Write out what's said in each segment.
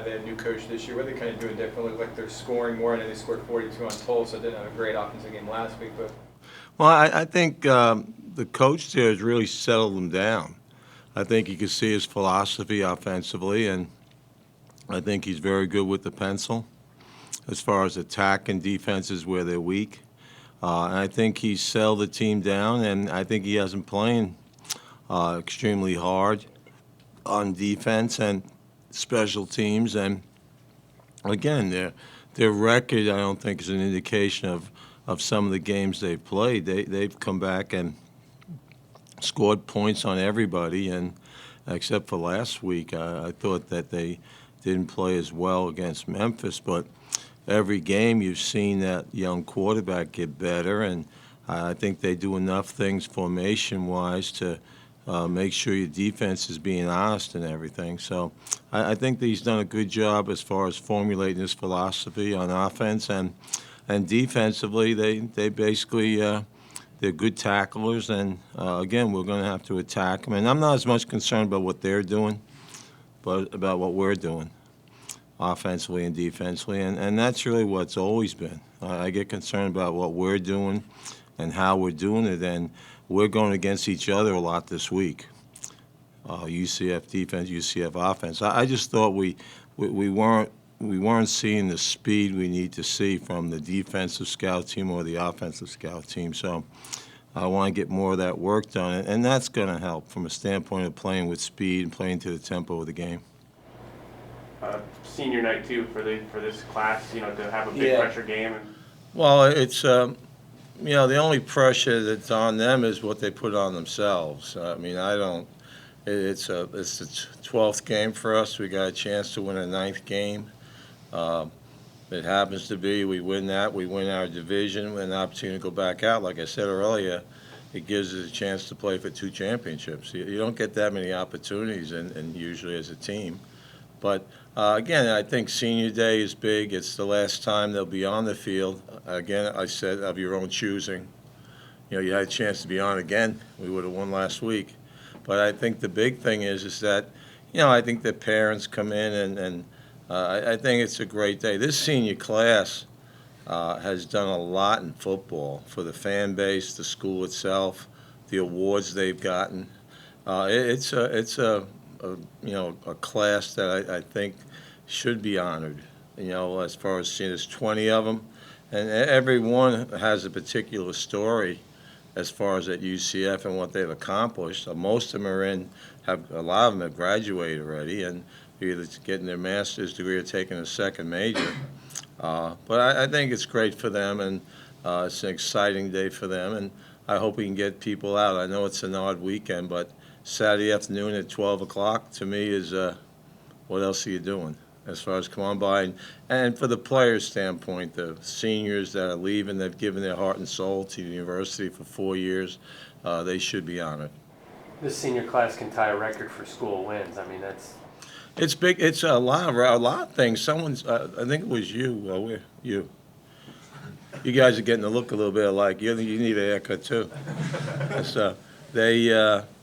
they had a new coach this year. What are they kind of doing differently? Like they're scoring more, and they scored 42 on Tulsa. Didn't have a great offensive game last week, but Well, I think the coach there has really settled them down. I think you can see his philosophy offensively, and I think he's very good with the pencil as far as attack and defenses where they're weak. And I think he's settled the team down, and I think he has them playing extremely hard on defense and special teams. And again, their record, I don't think, is an indication of some of the games they've played. They've come back and scored points on everybody, and except for last week, I thought that they didn't play as well against Memphis. But every game you've seen that young quarterback get better, and I think they do enough things formation-wise to make sure your defense is being honest and everything. So I think that he's done a good job as far as formulating his philosophy on offense, and defensively they basically they're good tacklers, and again, we're going to have to attack them. And I'm not as much concerned about what they're doing, but about what we're doing offensively and defensively, and that's really what's always been. I get concerned about what we're doing and how we're doing it, and we're going against each other a lot this week. UCF defense, UCF offense. I just thought we weren't seeing the speed we need to see from the defensive scout team or the offensive scout team. So I want to get more of that work done, and that's going to help from a standpoint of playing with speed and playing to the tempo of the game. Senior night too for this class, to have a big pressure game. Well, it's the only pressure that's on them is what they put on themselves. I mean, I don't. It's the 12th game for us. We got a chance to win a 9th game. It happens to be we win that, we win our division, and an opportunity to go back out. Like I said earlier, it gives us a chance to play for 2 championships. You don't get that many opportunities, and usually as a team. But again, I think senior day is big. It's the last time they'll be on the field. Again, I said of your own choosing. You had a chance to be on again. We would have won last week. But I think the big thing is that, I think the parents come in, and I think it's a great day. This senior class has done a lot in football for the fan base, the school itself, the awards they've gotten. It's a class that I think should be honored. As far as seeing, there's 20 of them, and every one has a particular story as far as at UCF and what they've accomplished. Most of them a lot of them have graduated already, and either getting their master's degree or taking a second major. But I think it's great for them, and it's an exciting day for them, and I hope we can get people out. I know it's an odd weekend, but Saturday afternoon at 12 o'clock to me is what else are you doing as far as come on by. And for the players' standpoint, the seniors that are leaving, they've given their heart and soul to the university for 4 years. They should be honored. This senior class can tie a record for school wins. I mean, It's big. It's a lot of things. Someone's, I think it was you. You guys are getting to look a little bit alike. You need a haircut too. So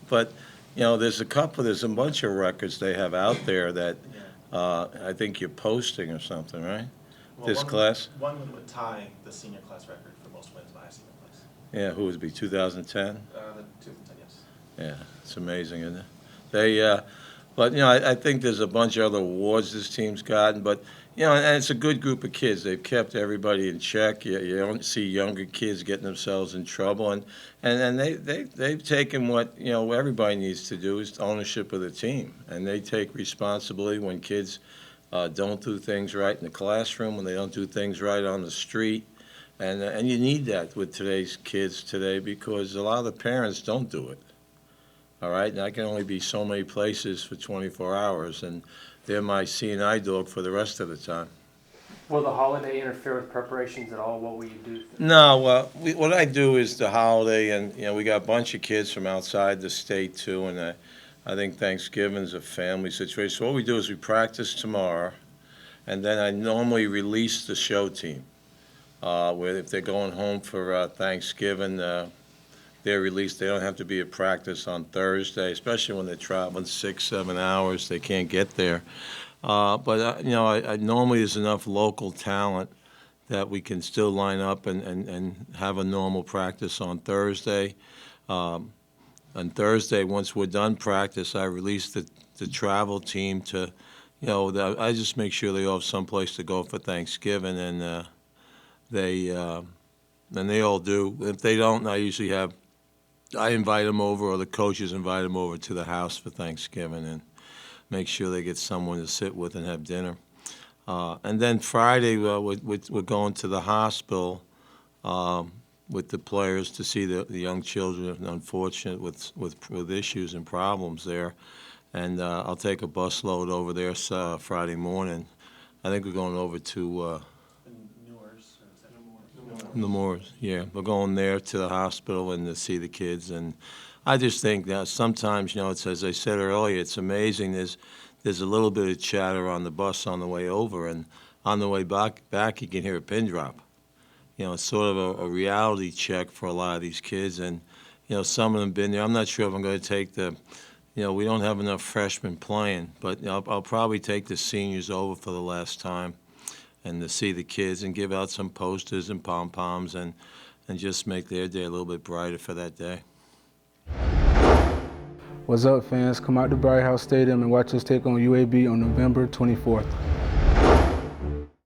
but there's a bunch of records they have out there that I think you're posting or something, right? Well, This class. One would tie the senior class record for most wins by a senior class. Yeah, who would it be? 2010. The 2010, yes. Yeah, it's amazing, isn't it? But I think there's a bunch of other awards this team's gotten. But and it's a good group of kids. They've kept everybody in check. You don't see younger kids getting themselves in trouble, and they've taken what everybody needs to do is ownership of the team, and they take responsibility when kids don't do things right in the classroom, when they don't do things right on the street, and you need that with today's kids today because a lot of the parents don't do it. All right, and I can only be so many places for 24 hours, and they're my CNI dog for the rest of the time. Will the holiday interfere with preparations at all? What will you do? No, well, what I do is the holiday, and we got a bunch of kids from outside the state too, and I think Thanksgiving's a family situation. So what we do is we practice tomorrow, and then I normally release the show team. Where if they're going home for Thanksgiving, they're released. They don't have to be at practice on Thursday, especially when they're traveling 6-7 hours. They can't get there. But you know, I normally there's enough local talent that we can still line up and have a normal practice on Thursday. On Thursday, once we're done practice, I release the travel team to, you know, I just make sure they all have someplace to go for Thanksgiving, and they all do. If they don't, I invite them over, or the coaches invite them over to the house for Thanksgiving, and make sure they get someone to sit with and have dinner. And then Friday, we're going to the hospital with the players to see the young children, unfortunate with issues and problems there. And I'll take a bus load over there Friday morning. I think we're going over to Nemours. Yeah, we're going there to the hospital and to see the kids. And I just think that sometimes, you know, it's as I said earlier, it's amazing. There's a little bit of chatter on the bus on the way over, and on the way back you can hear a pin drop. You know, it's sort of a reality check for a lot of these kids, and you know, some of them been there. I'm not sure if I'm going to take you know, we don't have enough freshmen playing, but I'll probably take the seniors over for the last time, and to see the kids and give out some posters and pom-poms and just make their day a little bit brighter for that day. What's up, fans? Come out to Bright House Stadium and watch us take on UAB on November 24th.